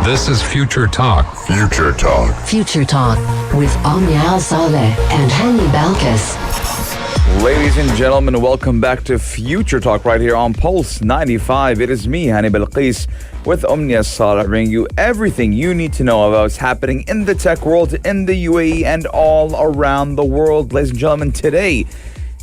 This is Future Talk. Future Talk. Future Talk with Omnia Al Saleh and Hani Balkis. Ladies and gentlemen, welcome back to Future Talk right here on Pulse 95. It is me, Hani Balkis, with Omnia Saleh, bringing you everything you need to know about what's happening in the tech world, in the UAE, and all around the world. Ladies and gentlemen, today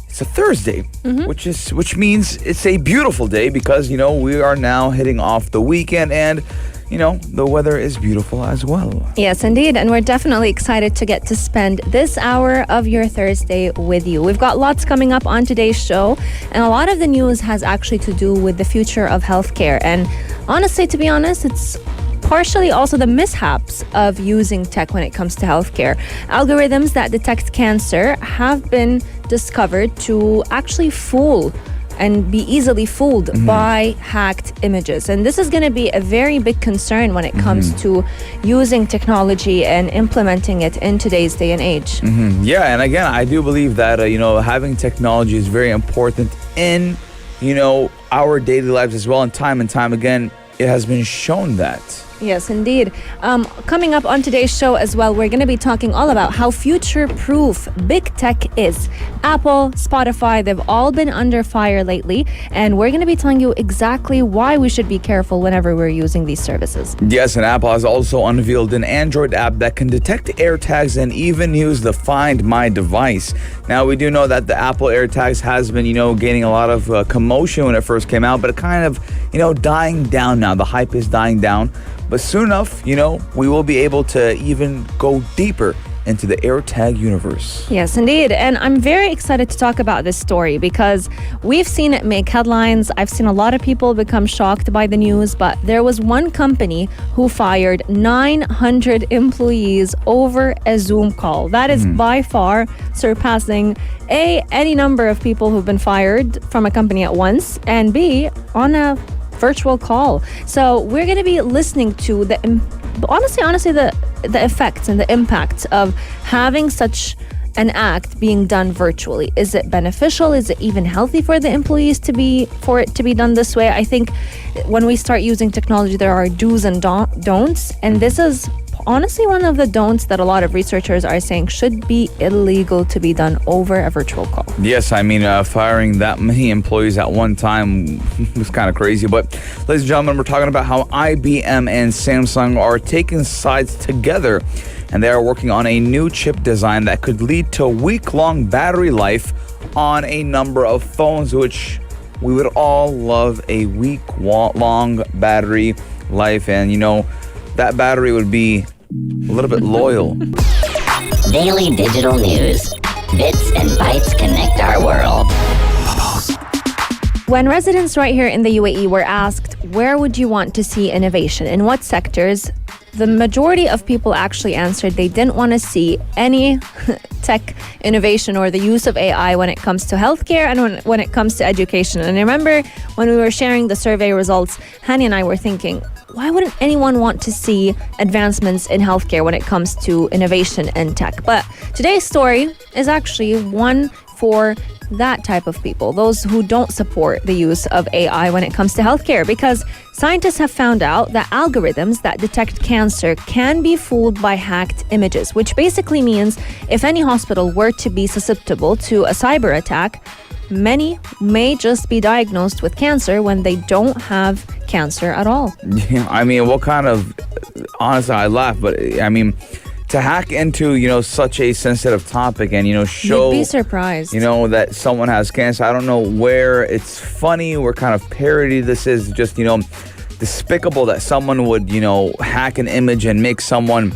it's a Thursday, which means it's a beautiful day because, you know, we are now hitting off the weekend and, you know, the weather is beautiful as well. Yes, indeed. And we're definitely excited to get to spend this hour of your Thursday with you. We've got lots coming up on today's show, and a lot of the news has actually to do with the future of healthcare. And honestly, to be honest, it's partially also the mishaps of using tech when it comes to healthcare. Algorithms that detect cancer have been discovered to actually fool and be easily fooled by hacked images. And this is going to be a very big concern when it comes to using technology and implementing it in today's day and age. Yeah, and again, I do believe that, having technology is very important in, our daily lives as well. And time again, it has been shown that. Yes, indeed. Coming up on today's show as well, we're going to be talking all about how future-proof big tech is. Apple, Spotify, they've all been under fire lately, and we're going to be telling you exactly why we should be careful whenever we're using these services. Yes, and Apple has also unveiled an Android app that can detect AirTags and even use the Find My device. Now, we do know that the Apple AirTags has been, gaining a lot of commotion when it first came out, but it kind of, dying down now. The hype is dying down. But soon enough, we will be able to even go deeper into the AirTag universe. Yes, indeed. And I'm very excited to talk about this story because we've seen it make headlines. I've seen a lot of people become shocked by the news, but there was one company who fired 900 employees over a Zoom call. That is by far surpassing any number of people who've been fired from a company at once, and B, on a virtual call. So we're going to be listening to the effects and the impacts of having such an act being done virtually. Is it beneficial? Is it even healthy for the employees for it to be done this way? I think when we start using technology, there are do's and don'ts, and this is honestly one of the don'ts that a lot of researchers are saying should be illegal to be done over a virtual call. Yes, firing that many employees at one time was kind of crazy. But ladies and gentlemen, we're talking about how IBM and Samsung are taking sides together, and they are working on a new chip design that could lead to week-long battery life on a number of phones, which we would all love a week-long battery life. And, that battery would be a little bit loyal. Daily digital news. Bits and bytes connect our world. When residents right here in the UAE were asked, where would you want to see innovation? In what sectors? The majority of people actually answered they didn't want to see any tech innovation or the use of AI when it comes to healthcare and when it comes to education. And I remember when we were sharing the survey results, Hani and I were thinking, why wouldn't anyone want to see advancements in healthcare when it comes to innovation and tech? But today's story is actually one for that type of people, those who don't support the use of AI when it comes to healthcare, because scientists have found out that algorithms that detect cancer can be fooled by hacked images, which basically means if any hospital were to be susceptible to a cyber attack, many may just be diagnosed with cancer when they don't have cancer at all. Yeah, honestly, I laugh, but to hack into, such a sensitive topic and, show... You'd be surprised. That someone has cancer. I don't know where it's funny, where kind of parody this is. Just, despicable that someone would, hack an image and make someone...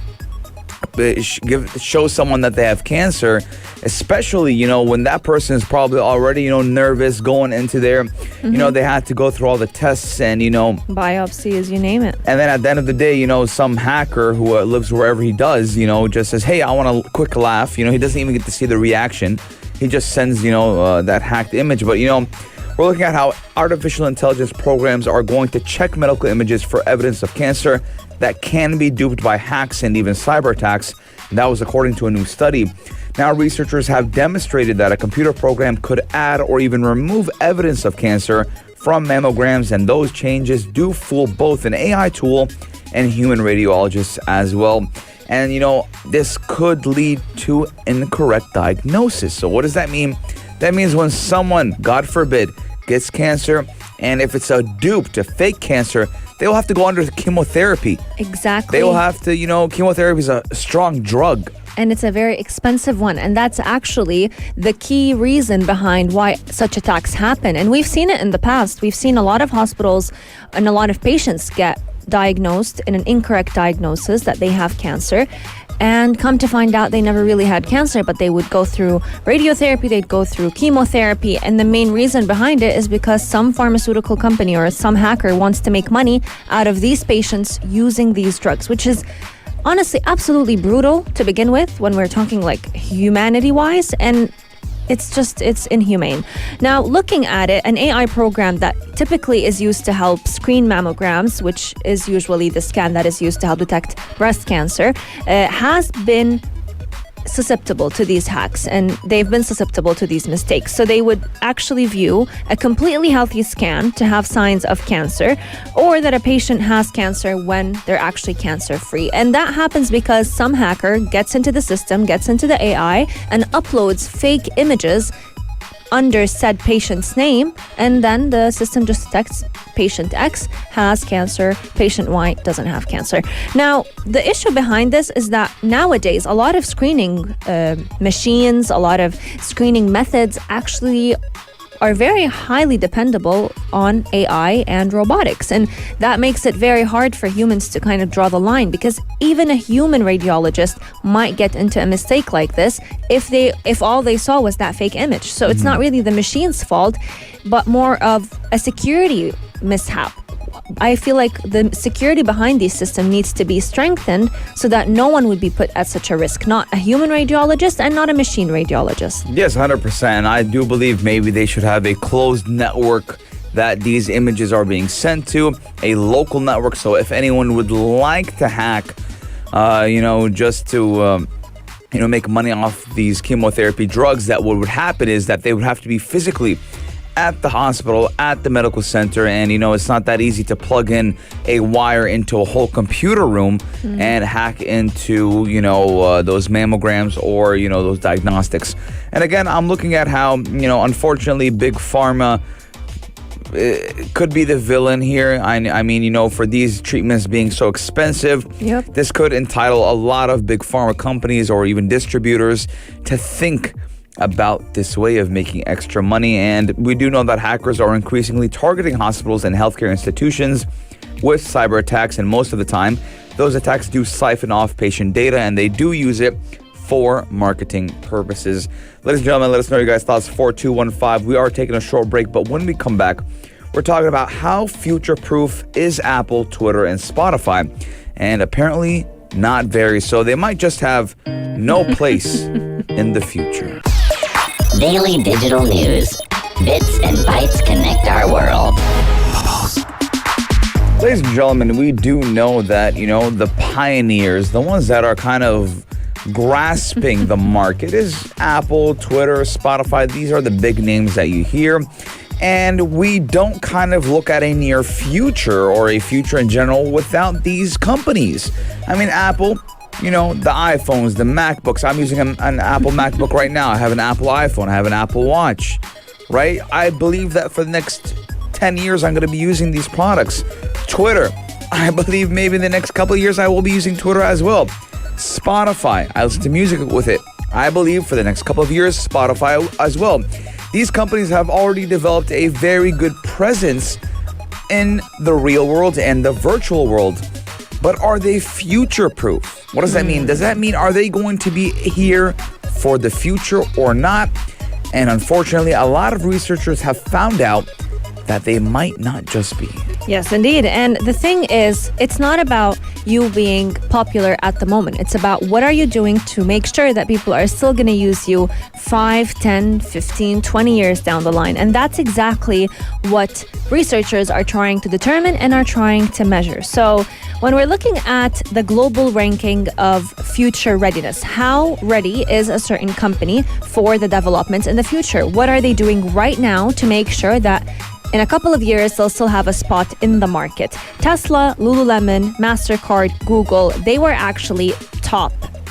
show someone that they have cancer, especially, when that person is probably already, nervous going into there. They had to go through all the tests and, biopsies, you name it. And then at the end of the day, some hacker who lives wherever he does, just says, hey, I want a quick laugh. He doesn't even get to see the reaction. He just sends, that hacked image. But, we're looking at how artificial intelligence programs are going to check medical images for evidence of cancer that can be duped by hacks and even cyber attacks. And that was according to a new study. Now, researchers have demonstrated that a computer program could add or even remove evidence of cancer from mammograms, and those changes do fool both an AI tool and human radiologists as well. And, this could lead to incorrect diagnosis. So what does that mean? That means when someone, God forbid, gets cancer, and if it's a dupe to fake cancer, they will have to go under chemotherapy. Exactly. They will have to, chemotherapy is a strong drug. And it's a very expensive one. And that's actually the key reason behind why such attacks happen. And we've seen it in the past. We've seen a lot of hospitals and a lot of patients get diagnosed in an incorrect diagnosis that they have cancer, and come to find out they never really had cancer, but they would go through radiotherapy, they'd go through chemotherapy, and the main reason behind it is because some pharmaceutical company or some hacker wants to make money out of these patients using these drugs, which is honestly absolutely brutal to begin with when we're talking like humanity-wise, and it's inhumane. Now, looking at it, an AI program that typically is used to help screen mammograms, which is usually the scan that is used to help detect breast cancer, has been susceptible to these hacks, and they've been susceptible to these mistakes. So they would actually view a completely healthy scan to have signs of cancer, or that a patient has cancer when they're actually cancer-free. And that happens because some hacker gets into the system, gets into the AI, and uploads fake images under said patient's name, and then the system just detects patient X has cancer, patient Y doesn't have cancer. Now, the issue behind this is that nowadays a lot of screening machines, a lot of screening methods actually are very highly dependable on AI and robotics. And that makes it very hard for humans to kind of draw the line, because even a human radiologist might get into a mistake like this if all they saw was that fake image. So it's not really the machine's fault, but more of a security mishap. I feel like the security behind these systems needs to be strengthened so that no one would be put at such a risk, not a human radiologist and not a machine radiologist. Yes, 100%. I do believe maybe they should have a closed network that these images are being sent to, a local network. So if anyone would like to hack, just to make money off these chemotherapy drugs, that what would happen is that they would have to be physically at the hospital, at the medical center, and it's not that easy to plug in a wire into a whole computer room and hack into those mammograms or those diagnostics. And again, I'm looking at how unfortunately big pharma could be the villain here. I mean, for these treatments being so expensive, this could entitle a lot of big pharma companies or even distributors to think about this way of making extra money. And we do know that hackers are increasingly targeting hospitals and healthcare institutions with cyber attacks, and most of the time those attacks do siphon off patient data, and they do use it for marketing purposes. Ladies and gentlemen, let us know your guys' thoughts. 4215. We are taking a short break, but when we come back, we're talking about how future-proof is Apple, Twitter, and Spotify, and apparently not very. So they might just have no place in the future. Daily digital news. Bits and bytes connect our world. Ladies and gentlemen, we do know that, the pioneers, the ones that are kind of grasping the market, is Apple, Twitter, Spotify. These are the big names that you hear. And we don't kind of look at a near future or a future in general without these companies. I mean, Apple, the iPhones, the MacBooks. I'm using an Apple MacBook right now. I have an Apple iPhone. I have an Apple Watch, right? I believe that for the next 10 years, I'm going to be using these products. Twitter, I believe maybe in the next couple of years, I will be using Twitter as well. Spotify, I listen to music with it. I believe for the next couple of years, Spotify as well. These companies have already developed a very good presence in the real world and the virtual world. But are they future-proof? What does that mean? Does that mean, are they going to be here for the future or not? And unfortunately, a lot of researchers have found out that they might not just be. Yes, indeed. And the thing is, it's not about you being popular at the moment. It's about what are you doing to make sure that people are still going to use you 5, 10, 15, 20 years down the line. And that's exactly what researchers are trying to determine and are trying to measure. So when we're looking at the global ranking of future readiness, how ready is a certain company for the developments in the future? What are they doing right now to make sure that in a couple of years, they'll still have a spot in the market. Tesla, Lululemon, MasterCard, Google, they were actually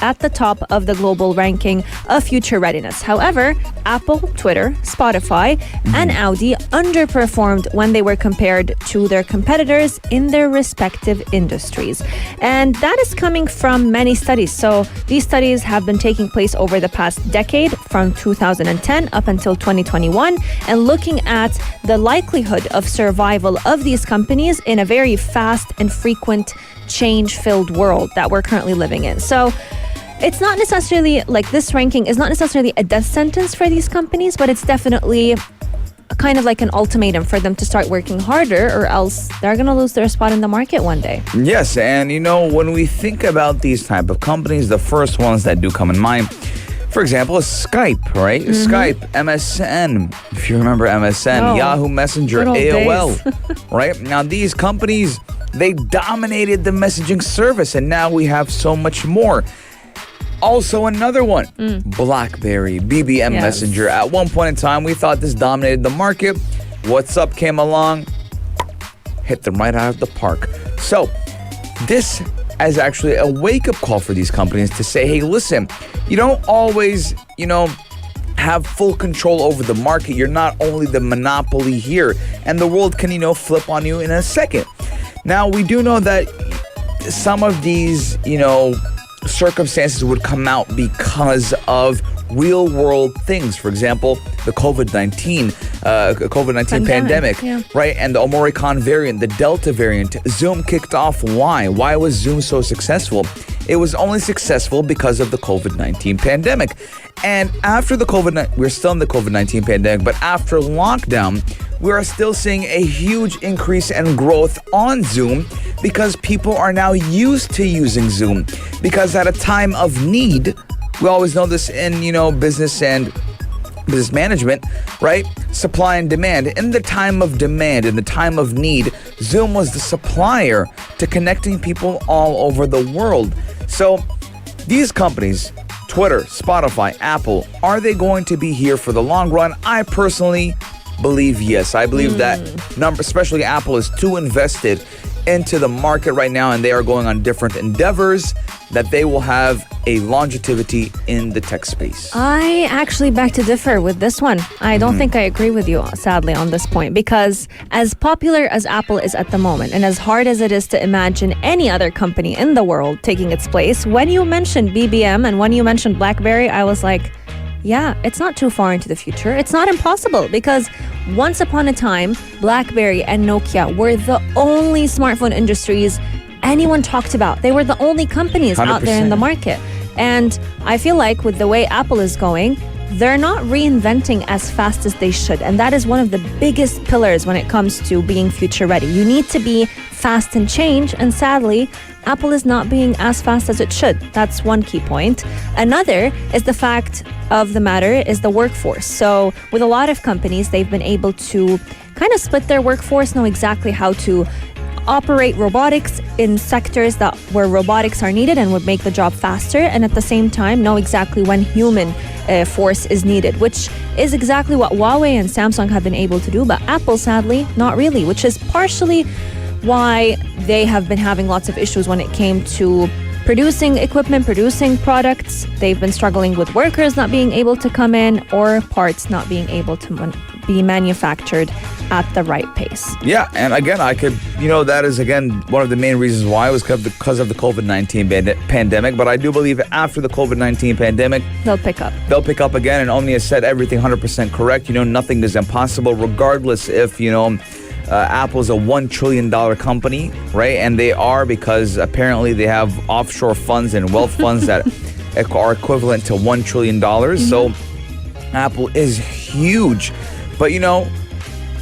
at the top of the global ranking of future readiness. However, Apple, Twitter, Spotify, and Audi underperformed when they were compared to their competitors in their respective industries. And that is coming from many studies. So these studies have been taking place over the past decade, from 2010 up until 2021, and looking at the likelihood of survival of these companies in a very fast and frequent change-filled world that we're currently living in. So it's not necessarily like this ranking is not necessarily a death sentence for these companies, but it's definitely kind of like an ultimatum for them to start working harder, or else they're going to lose their spot in the market one day. Yes, and when we think about these type of companies, the first ones that do come in mind, for example, is Skype, right? Skype, MSN, if you remember MSN, Yahoo Messenger, good old AOL, days. right? Now, these companies, they dominated the messaging service, and now we have so much more. Also, another one, BlackBerry, BBM Yes. Messenger. At one point in time, we thought this dominated the market. WhatsApp came along, hit them right out of the park. So, this is actually a wake-up call for these companies to say, hey, listen, you don't always, have full control over the market. You're not only the monopoly here, and the world can, flip on you in a second. Now, we do know that some of these, circumstances would come out because of real world things. For example, the COVID-19 pandemic, right? And the Omicron variant, the Delta variant. Zoom kicked off. Why? Why was Zoom so successful? It was only successful because of the COVID-19 pandemic. And after we're still in the COVID-19 pandemic, but after lockdown, we are still seeing a huge increase in growth on Zoom because people are now used to using Zoom. Because at a time of need, we always know this in, business and business management, right? Supply and demand. In the time of demand, in the time of need, Zoom was the supplier to connecting people all over the world. So these companies, Twitter, Spotify, Apple, are they going to be here for the long run? I personally believe yes. I believe that especially Apple, is too invested into the market right now, and they are going on different endeavors that they will have a longevity in the tech space. I actually beg to differ with this one. I don't think I agree with you, sadly, on this point, because as popular as Apple is at the moment, and as hard as it is to imagine any other company in the world taking its place, when you mentioned BBM and when you mentioned BlackBerry, I was like, yeah, it's not too far into the future. It's not impossible, because once upon a time, BlackBerry and Nokia were the only smartphone industries anyone talked about. They were the only companies out there in the market. And I feel like with the way Apple is going, they're not reinventing as fast as they should. And that is one of the biggest pillars when it comes to being future ready. You need to be fast in change. And sadly, Apple is not being as fast as it should. That's one key point. Another is the fact of the matter is the workforce. So with a lot of companies, they've been able to kind of split their workforce, know exactly how to operate robotics in sectors where robotics are needed and would make the job faster, and at the same time know exactly when human force is needed, which is exactly what Huawei and Samsung have been able to do, but Apple, sadly, not really, which is partially why they have been having lots of issues when it came to producing equipment, producing products. They've been struggling with workers not being able to come in, or parts not being able to be manufactured at the right pace. Yeah, and again, that is again one of the main reasons why, was because of the COVID-19 pandemic. But I do believe after the COVID-19 pandemic, they'll pick up. They'll pick up again, and Omni has said everything 100% correct. Nothing is impossible, regardless if, Apple's a $1 trillion company, right? And they are, because apparently they have offshore funds and wealth funds that are equivalent to $1 trillion. So Apple is huge. But,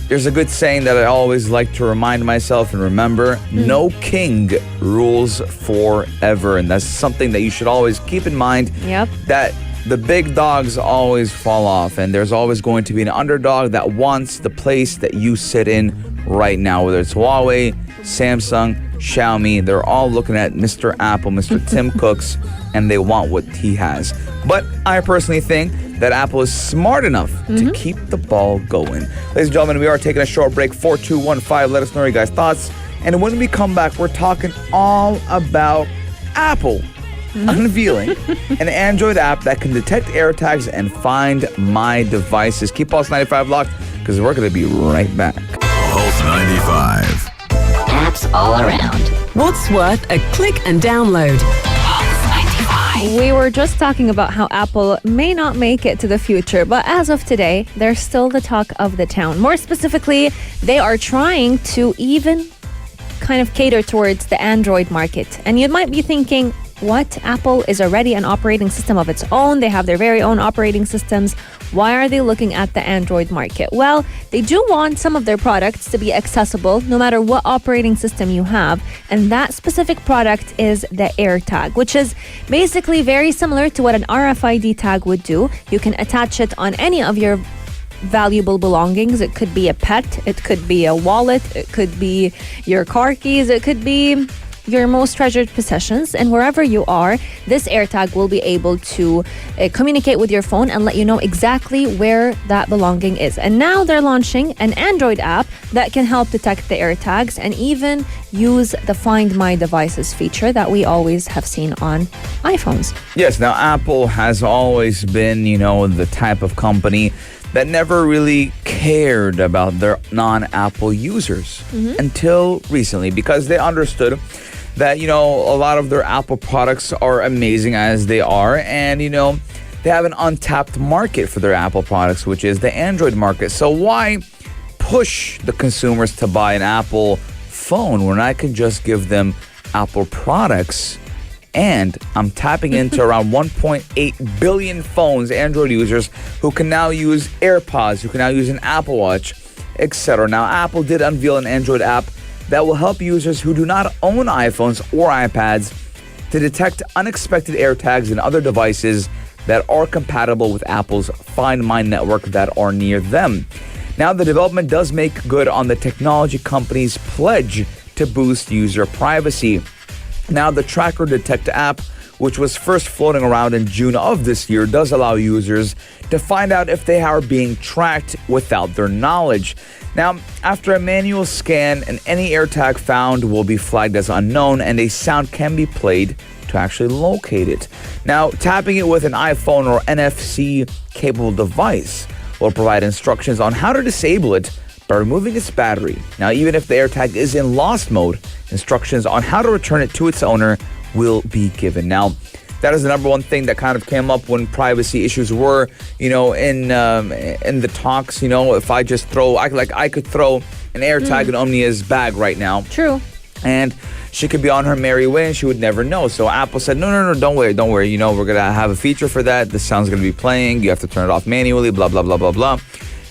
there's a good saying that I always like to remind myself and remember. No king rules forever. And that's something that you should always keep in mind. Yep. That the big dogs always fall off, and there's always going to be an underdog that wants the place that you sit in right now, whether it's Huawei, Samsung, Xiaomi, they're all looking at Mr. Apple, Mr. Tim Cooks, and they want what he has. But I personally think that Apple is smart enough to keep the ball going. Ladies and gentlemen, we are taking a short break. 4215, let us know your guys' thoughts. And when we come back, we're talking all about Apple unveiling an Android app that can detect AirTags and find my devices. Keep Pulse 95 locked, because we're going to be right back. Pulse 95. Apps all around. What's worth a click and download? We were just talking about how Apple may not make it to the future, but as of today, they're still the talk of the town. More specifically, they are trying to even kind of cater towards the Android market. And you might be thinking, what? Apple is already an operating system of its own. They have their very own operating systems. Why are they looking at the Android market? Well, they do want some of their products to be accessible no matter what operating system you have. And that specific product is the AirTag, which is basically very similar to what an RFID tag would do. You can attach it on any of your valuable belongings. It could be a pet, it could be a wallet, it could be your car keys, it could be your most treasured possessions. And wherever you are, this AirTag will be able to communicate with your phone and let you know exactly where that belonging is. And now they're launching an Android app that can help detect the AirTags and even use the Find My Devices feature that we always have seen on iPhones. Yes, now Apple has always been, the type of company that never really cared about their non-Apple users until recently, because they understood that, a lot of their Apple products are amazing as they are, and, they have an untapped market for their Apple products, which is the Android market. So why push the consumers to buy an Apple phone when I can just give them Apple products? And I'm tapping into around 1.8 billion phones, Android users, who can now use AirPods, who can now use an Apple Watch, etc. Now, Apple did unveil an Android app that will help users who do not own iPhones or iPads to detect unexpected AirTags and other devices that are compatible with Apple's Find My network that are near them. Now, the development does make good on the technology company's pledge to boost user privacy. Now, the Tracker Detect app, which was first floating around in June of this year, does allow users to find out if they are being tracked without their knowledge. Now, after a manual scan, any AirTag found will be flagged as unknown, and a sound can be played to actually locate it. Now, tapping it with an iPhone or NFC-capable device will provide instructions on how to disable it by removing its battery. Now, even if the AirTag is in lost mode, instructions on how to return it to its owner will be given. Now, that is the number one thing that kind of came up when privacy issues were, in the talks. If I just I could throw an AirTag in Omnia's bag right now. True. And she could be on her merry way and she would never know. So Apple said, no, don't worry. We're going to have a feature for that. The sound's going to be playing. You have to turn it off manually, blah, blah, blah, blah, blah.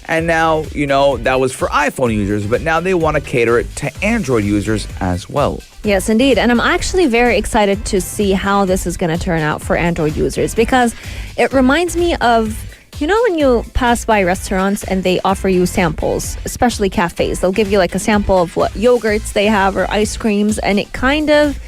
And now, that was for iPhone users, but now they want to cater it to Android users as well. Yes, indeed. And I'm actually very excited to see how this is going to turn out for Android users, because it reminds me of, when you pass by restaurants and they offer you samples, especially cafes. They'll give you like a sample of what yogurts they have or ice creams, and it kind of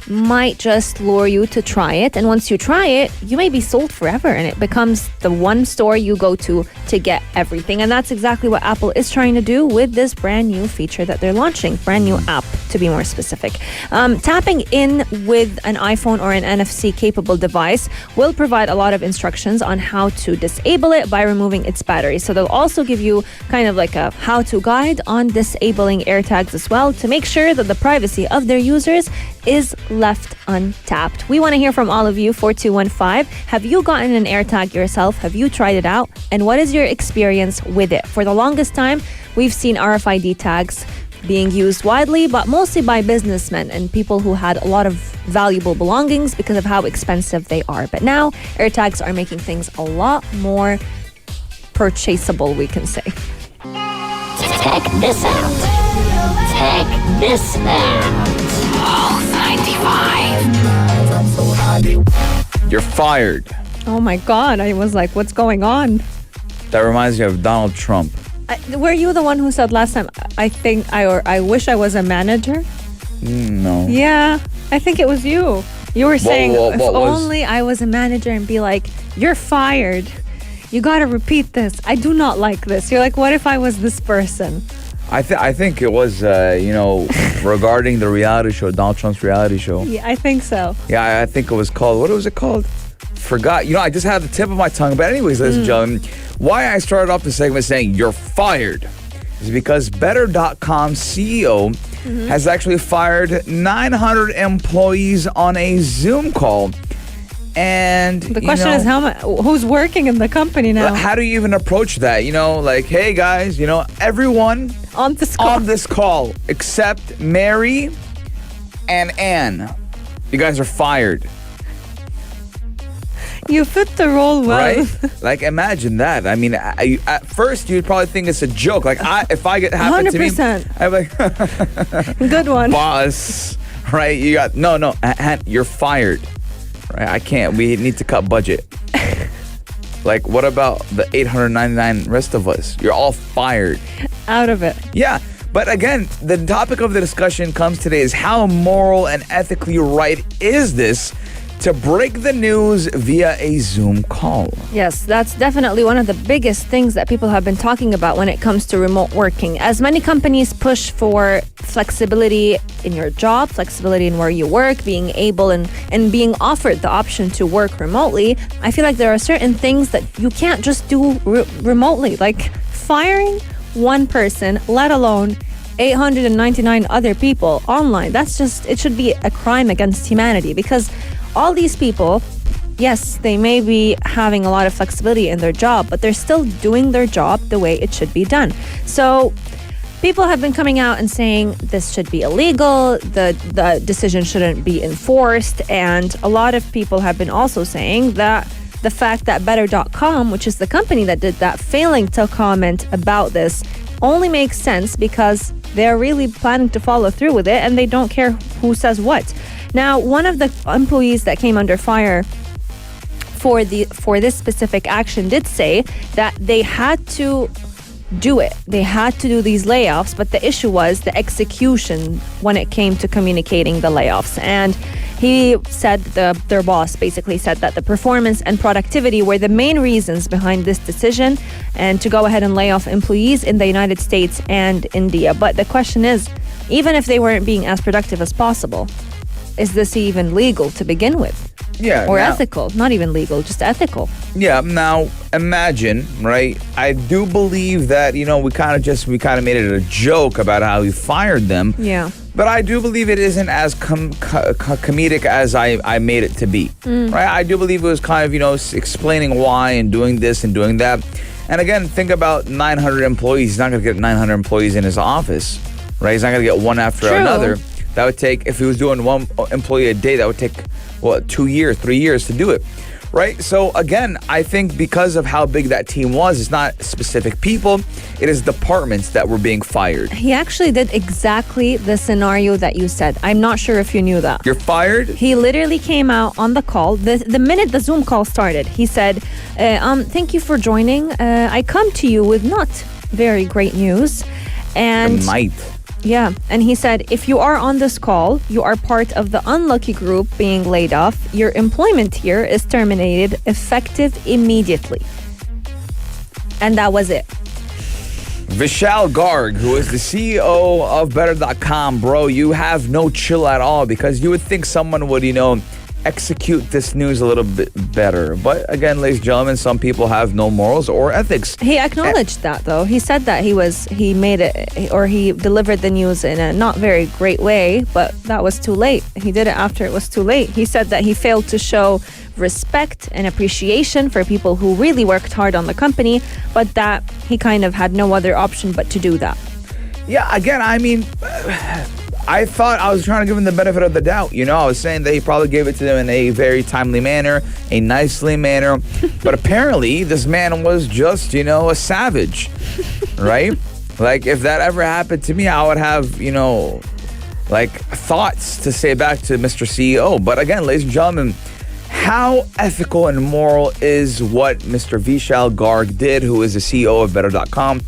might just lure you to try it. And once you try it, you may be sold forever, and it becomes the one store you go to get everything. And that's exactly what Apple is trying to do with this brand new feature that they're launching, brand new app to be more specific. Tapping in with an iPhone or an NFC capable device will provide a lot of instructions on how to disable it by removing its battery. So they'll also give you kind of like a how-to guide on disabling AirTags as well, to make sure that the privacy of their users is left untapped. We want to hear from all of you. 4215. Have you gotten an AirTag yourself? Have you tried it out? And what is your experience with it? For the longest time, we've seen RFID tags being used widely, but mostly by businessmen and people who had a lot of valuable belongings because of how expensive they are. But now, AirTags are making things a lot more purchasable, we can say. Check this out. Check this out. Pulse 95. You're fired. Oh my God. I was like, what's going on? That reminds me of Donald Trump. Were you the one who said last time, I wish I was a manager? No. Yeah, I think it was you. You were saying, what if was- only I was a manager and be like, you're fired. You got to repeat this. I do not like this. You're like, what if I was this person? I think it was, regarding the reality show, Donald Trump's reality show. Yeah, I think so. Yeah, I think it was called, what was it called? Forgot. I just had the tip of my tongue. But anyways, ladies and gentlemen, why I started off the segment saying you're fired is because Better.com CEO has actually fired 900 employees on a Zoom call. And The question is who's working in the company now? how do you even approach that? Like, hey guys, everyone On this call. on this call except Mary and Anne. You guys are fired. You fit the role well. Right? Like, imagine that. I mean, at first you'd probably think it's a joke. Like, if I get happened to me, 100%. I'm like, Good one. boss, right? You got no. You're fired. Right? I can't. We need to cut budget. Like, what about the 899 rest of us? You're all fired. Out of it. Yeah. But again, the topic of the discussion comes today is how moral and ethically right is this to break the news via a Zoom call? Yes, that's definitely one of the biggest things that people have been talking about when it comes to remote working. As many companies push for flexibility in your job, flexibility in where you work, being able and being offered the option to work remotely, I feel like there are certain things that you can't just do remotely. Like firing one person, let alone 899 other people online. It should be a crime against humanity, because all these people, yes, they may be having a lot of flexibility in their job, but they're still doing their job the way it should be done. So people have been coming out and saying this should be illegal, the decision shouldn't be enforced, and a lot of people have been also saying that the fact that Better.com, which is the company that did that, failing to comment about this only makes sense because they're really planning to follow through with it and they don't care who says what. Now, one of the employees that came under fire for this specific action did say that they had to do it. They had to do these layoffs, but the issue was the execution when it came to communicating the layoffs. And he said, their boss basically said that the performance and productivity were the main reasons behind this decision and to go ahead and lay off employees in the United States and India. But the question is, even if they weren't being as productive as possible, is this even legal to begin with? Yeah. Or now- ethical? Not even legal, just ethical. Yeah, now imagine, right? I do believe that, we kind of made it a joke about how we fired them. Yeah. But I do believe it isn't as comedic as I made it to be, right? I do believe it was kind of, explaining why and doing this and doing that. And again, think about 900 employees. He's not going to get 900 employees in his office, right? He's not going to get one after True. another. That would take, if he was doing one employee a day, that would take, 2 years, 3 years to do it, right? So again, I think because of how big that team was, it's not specific people, it is departments that were being fired. He actually did exactly the scenario that you said. I'm not sure if you knew that. You're fired? He literally came out on the call. The minute the Zoom call started, he said, thank you for joining. I come to you with not very great news. And Might. yeah, and he said, if you are on this call, you are part of the unlucky group being laid off. Your employment here is terminated effective immediately. And that was it. Vishal Garg, who is the CEO of Better.com, bro, you have no chill at all, because you would think someone would, execute this news a little bit better. But again, ladies and gentlemen, some people have no morals or ethics. He acknowledged that, though. He said that he delivered the news in a not very great way, but that was too late. He did it after it was too late. He said that he failed to show respect and appreciation for people who really worked hard on the company, but that he kind of had no other option but to do that. Yeah, again, I mean, I thought I was trying to give him the benefit of the doubt. I was saying that he probably gave it to them in a very timely manner, a nicely manner. But apparently, this man was just, a savage, right? Like, if that ever happened to me, I would have, thoughts to say back to Mr. CEO. But again, ladies and gentlemen, how ethical and moral is what Mr. Vishal Garg did, who is the CEO of Better.com?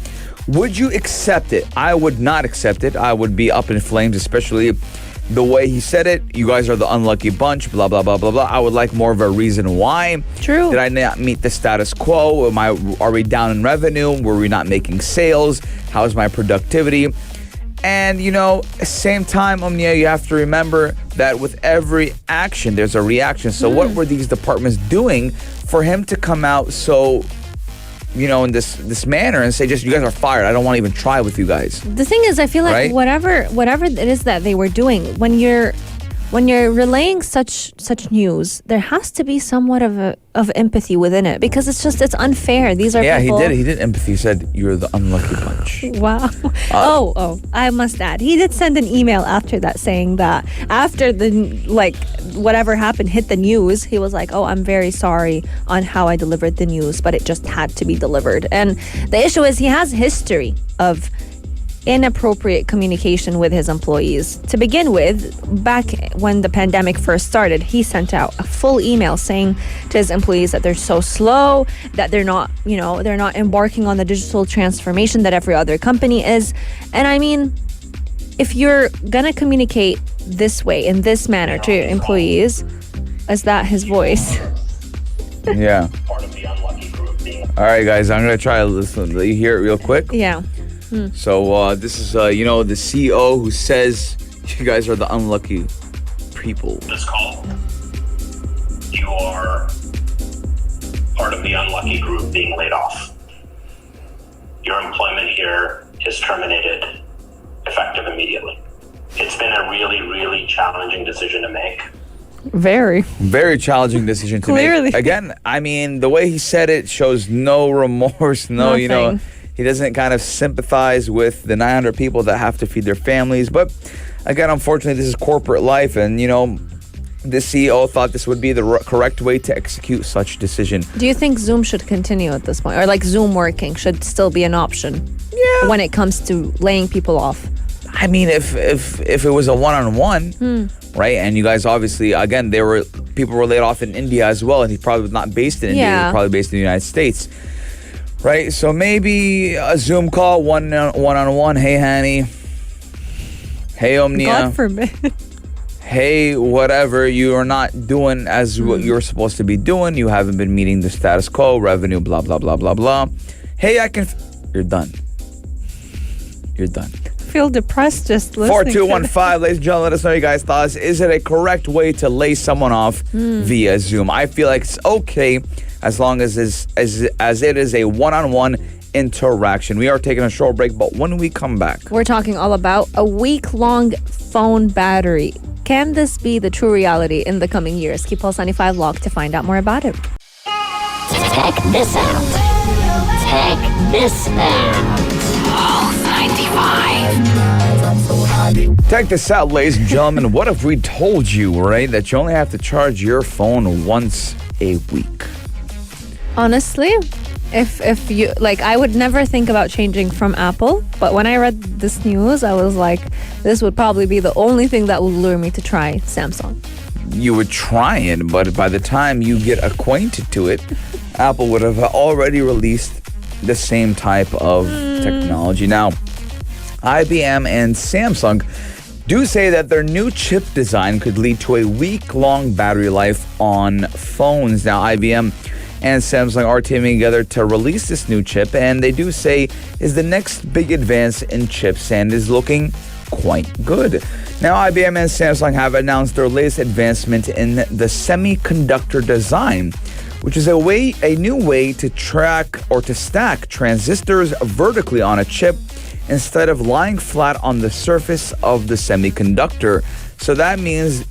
Would you accept it? I would not accept it. I would be up in flames, especially the way he said it, you guys are the unlucky bunch, blah, blah, blah, blah, blah. I would like more of a reason why. True. Did I not meet the status quo? Are we down in revenue? Were we not making sales? How's my productivity? And, same time, Omnia, you have to remember that with every action, there's a reaction. So what were these departments doing for him to come out so, in this manner and say, just, you guys are fired. I don't want to even try with you guys. The thing is, I feel like Right? whatever it is that they were doing, when you're relaying such news, there has to be somewhat of empathy within it, because it's unfair. These are Yeah, people. he did empathy. He said, you're the unlucky bunch. Wow. I must add, he did send an email after that saying that after whatever happened hit the news, he was like, oh, I'm very sorry on how I delivered the news, but it just had to be delivered. And the issue is he has history of inappropriate communication with his employees. To begin with, back when the pandemic first started, he sent out a full email saying to his employees that they're so slow, that they're not embarking on the digital transformation that every other company is. And I mean, if you're gonna communicate this way, in this manner to your employees, is that his voice? Yeah. All right, guys, I'm going to try to listen. Let you hear it real quick. Yeah. So this is, the CEO who says you guys are the unlucky people. This call, you are part of the unlucky group being laid off. Your employment here is terminated effective immediately. It's been a really, really challenging decision to make. Very challenging decision to Clearly. make. Again, I mean, the way he said it shows no remorse, Nothing. He doesn't kind of sympathize with the 900 people that have to feed their families. But again, unfortunately, this is corporate life. And, the CEO thought this would be the correct way to execute such decision. Do you think Zoom should continue at this point? Or Zoom working should still be an option? Yeah. When it comes to laying people off? I mean, if it was a one-on-one, right? And you guys obviously, again, people were laid off in India as well. And he probably was not based in India. He was probably based in the United States. Right, so maybe a Zoom call, one-on-one. Hey, Hani. Hey, Omnia. God forbid. Hey, whatever. You are not doing as what you're supposed to be doing. You haven't been meeting the status quo, revenue, blah, blah, blah, blah, blah. Hey, You're done. You're done. Feel depressed just listening. 4215, ladies and gentlemen, let us know your guys' thoughts. Is it a correct way to lay someone off via Zoom? I feel like it's okay as long as it is a one-on-one interaction. We are taking a short break, but when we come back, We're talking all about a week-long phone battery. Can this be the true reality in the coming years? Keep Pulse 95 locked to find out more about it. Check this out. Check this out. Pulse 95. check this out, ladies and gentlemen. What if we told you, right, that you only have to charge your phone once a week? Honestly, if you I would never think about changing from Apple, but when I read this news, I was like, this would probably be the only thing that would lure me to try Samsung. You would try it, but by the time you get acquainted to it, Apple would have already released the same type of technology. Now, IBM and Samsung do say that their new chip design could lead to a week-long battery life on phones. Now, IBM and Samsung are teaming together to release this new chip, and they do say is the next big advance in chips and is looking quite good. Now, IBM and Samsung have announced their latest advancement in the semiconductor design, which is a new way to track or to stack transistors vertically on a chip instead of lying flat on the surface of the semiconductor. So that means,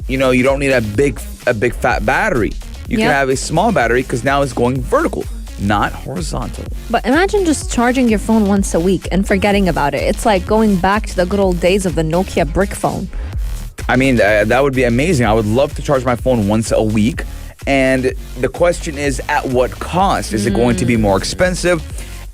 you don't need a big fat battery. You can have a small battery because now it's going vertical, not horizontal. But imagine just charging your phone once a week and forgetting about it. It's like going back to the good old days of the Nokia brick phone. I mean, that would be amazing. I would love to charge my phone once a week. And the question is, at what cost? Is it going to be more expensive?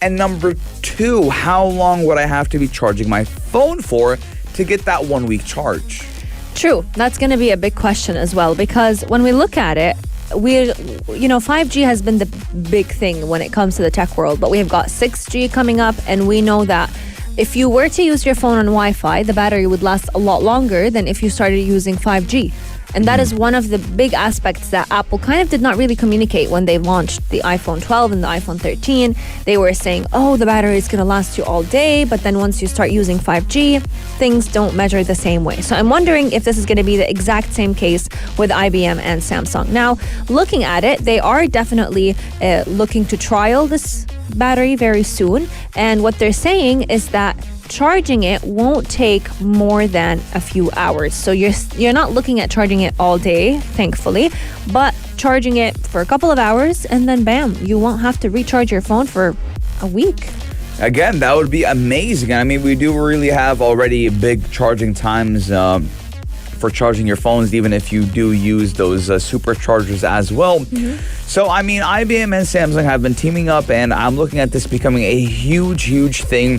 And number two, how long would I have to be charging my phone for to get that 1 week charge? True. That's going to be a big question as well, because when we look at it, 5G has been the big thing when it comes to the tech world, but we have got 6G coming up, and we know that if you were to use your phone on Wi-Fi, the battery would last a lot longer than if you started using 5G. And that is one of the big aspects that Apple kind of did not really communicate when they launched the iPhone 12 and the iPhone 13. They were saying, oh, the battery is going to last you all day, but then once you start using 5G, things don't measure the same way. So I'm wondering if this is going to be the exact same case with IBM and Samsung. Now, looking at it, they are definitely looking to trial this battery very soon. And what they're saying is that charging it won't take more than a few hours. So you're not looking at charging it all day, thankfully, but charging it for a couple of hours and then bam, you won't have to recharge your phone for a week. Again, that would be amazing. I mean, we do really have already big charging times for charging your phones, even if you do use those superchargers as well. So, I mean, IBM and Samsung have been teaming up, and I'm looking at this becoming a huge thing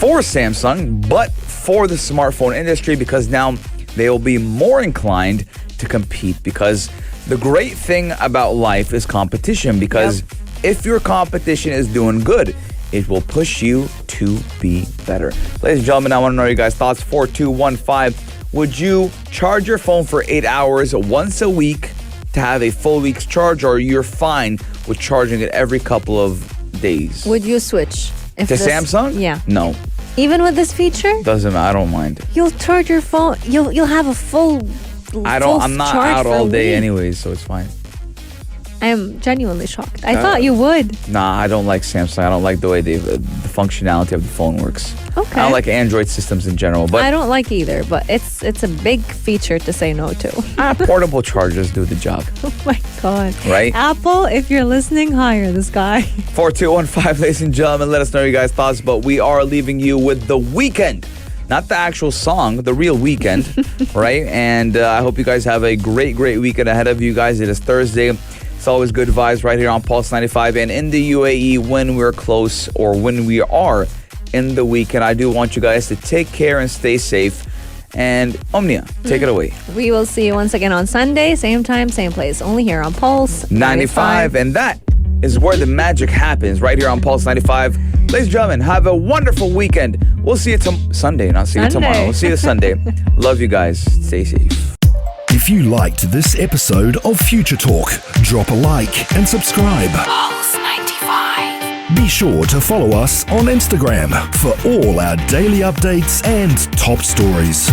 for Samsung, but for the smartphone industry, because now they will be more inclined to compete, because the great thing about life is competition, because if your competition is doing good, it will push you to be better. Ladies and gentlemen, I want to know your guys' thoughts. 4215. Would you charge your phone for 8 hours once a week to have a full week's charge, or you're fine with charging it every couple of days? Would you switch? To Samsung? Yeah. No. Even with this feature? Doesn't matter. I don't mind. You'll charge your phone. You'll have a full. I'm not out all day anyways, so it's fine. I am genuinely shocked. I thought you would. Nah, I don't like Samsung. I don't like the way the functionality of the phone works. Okay. I don't like Android systems in general, but I don't like either, but it's a big feature to say no to. portable chargers do the job. Oh my God. Right? Apple, if you're listening, hire this guy. 4215, ladies and gentlemen, let us know your guys' thoughts, but we are leaving you with The Weeknd. Not the actual song, the real Weeknd, right? And I hope you guys have a great weekend ahead of you guys. It is Thursday. It's always good vibes right here on Pulse 95 and in the UAE when we're close or when we are in the weekend. I do want you guys to take care and stay safe. And Omnia, take it away. We will see you once again on Sunday, same time, same place, only here on Pulse 95. And that is where the magic happens, right here on Pulse 95. Ladies and gentlemen, have a wonderful weekend. We'll see you Sunday, not see you tomorrow. We'll see you Sunday. Love you guys. Stay safe. If you liked this episode of Future Talk, drop a like and subscribe. Pulse 95. Be sure to follow us on Instagram for all our daily updates and top stories.